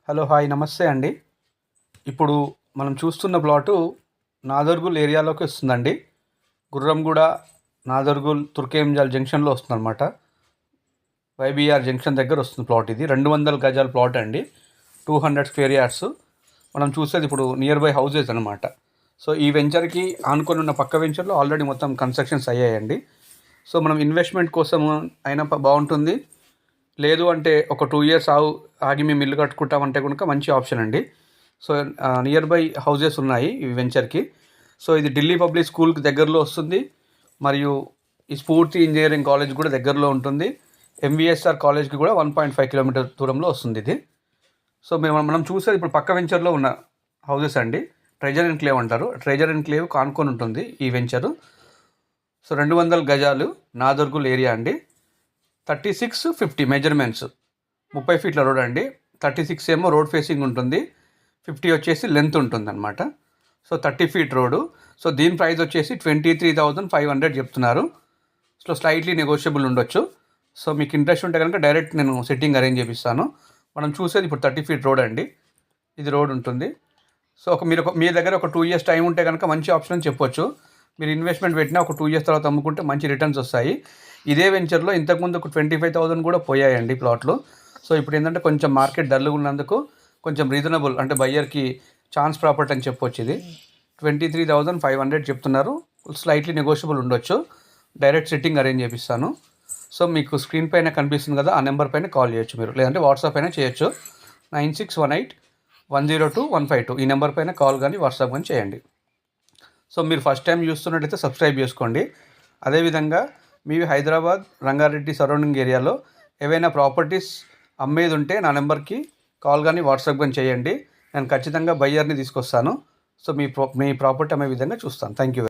Hello hi నమస్తే అండి. ఇప్పుడు మనం చూస్తున్న ప్లాటు నాదర్గుల్ ఏరియాలోకి వస్తుందండి. గుర్రంగూడ నాదర్గుల్ తుర్కేంజల్ జంక్షన్లో వస్తుందన్నమాట. వైబీఆర్ జంక్షన్ దగ్గర వస్తుంది ప్లాట్. ఇది 200 గజాల ప్లాట్ అండి. 200 స్క్వేర్ యార్డ్స్. మనం చూసేది ఇప్పుడు నియర్ బై హౌజెస్ అనమాట. సో ఈ వెంచర్కి ఆనుకొని ఉన్న పక్క వెంచర్లో ఆల్రెడీ మొత్తం కన్స్ట్రక్షన్స్ అయ్యాయండి. సో మనం ఇన్వెస్ట్మెంట్ కోసం అయినా బాగుంటుంది. లేదు అంటే ఒక 2 ఇయర్స్ ఆగి మేము ఇల్లు కట్టుకుంటామంటే కనుక మంచి ఆప్షన్ అండి. సో నియర్ బై హౌజెస్ ఉన్నాయి ఈ వెంచర్కి. సో ఇది ఢిల్లీ పబ్లిక్ స్కూల్కి దగ్గరలో వస్తుంది. మరియు ఈ స్ఫూర్తి ఇంజనీరింగ్ కాలేజ్ కూడా దగ్గరలో ఉంటుంది. ఎంవిఎస్ఆర్ కాలేజ్కి కూడా 1.5 కిలోమీటర్ దూరంలో వస్తుంది ఇది. సో మనం చూసేది ఇప్పుడు పక్క వెంచర్లో ఉన్న హౌజెస్ అండి. ట్రెజర్ ఎన్క్లేవ్ అంటారు. ట్రెజర్ ఎన్క్లేవ్ కానుకొని ఉంటుంది ఈ వెంచరు. సో 200 గజాలు నాదర్గుల్ ఏరియా అండి. 36-50 మెజర్మెంట్స్. 30 ఫీట్ల రోడ్ అండి. 36 ఏమో రోడ్ ఫేసింగ్ ఉంటుంది, 50 వచ్చేసి లెంత్ ఉంటుంది అనమాట. So 30 feet road. సో దీని ప్రైస్ వచ్చేసి 23,500 చెప్తున్నారు. సో స్లైట్లీ నెగోషియబుల్ ఉండొచ్చు. సో మీకు ఇంట్రెస్ట్ ఉంటే కనుక డైరెక్ట్ నేను సెట్టింగ్ అరేంజ్ చేపిస్తాను. మనం చూసేది ఇప్పుడు 30 ఫీట్ రోడ్ అండి. ఇది రోడ్ ఉంటుంది. సో మీ దగ్గర ఒక 2 ఇయర్స్ టైం ఉంటే కనుక మంచి ఆప్షన్ అని చెప్పొచ్చు. మీరు ఇన్వెస్ట్మెంట్ పెట్టినా ఒక 2 ఇయర్స్ తర్వాత అమ్ముకుంటే మంచి రిటర్న్స్ వస్తాయి. ఇదే వెంచర్లో ఇంతకుముందు ఒక 25,000 కూడా పోయాయండి ప్లాట్లు. సో ఇప్పుడు ఏంటంటే కొంచెం మార్కెట్ డల్గా ఉన్నందుకు కొంచెం రీజనబుల్ అంటే బయ్యర్కి ఛాన్స్ ప్రాపర్టీ అని చెప్పొచ్చు. ఇది 23,500 చెప్తున్నారు. స్లైట్లీ నెగోషియబుల్ ఉండొచ్చు. డైరెక్ట్ సిట్టింగ్ అరేంజ్ చేపిస్తాను. సో మీకు స్క్రీన్ పైన కనిపిస్తుంది కదా, ఆ నెంబర్ పైన కాల్ చేయొచ్చు మీరు, లేదంటే వాట్సాప్ అయినా చేయొచ్చు. 9618102152 ఈ నెంబర్ పైన కాల్ కానీ వాట్సాప్ కానీ చేయండి. సో మీరు ఫస్ట్ టైం చూస్తున్నట్టయితే సబ్స్క్రైబ్ చేసుకోండి. అదేవిధంగా మీవి హైదరాబాద్, రంగారెడ్డి సరౌండింగ్ ఏరియాలో ఏవైనా ప్రాపర్టీస్ అమ్మేది ఉంటే నా నెంబర్కి కాల్ కానీ వాట్సాప్ కానీ చేయండి. నేను ఖచ్చితంగా బయ్యర్ని తీసుకొస్తాను. సో మీ ప్రాపర్టీ అమ్మే విధంగా చూస్తాను. Thank you.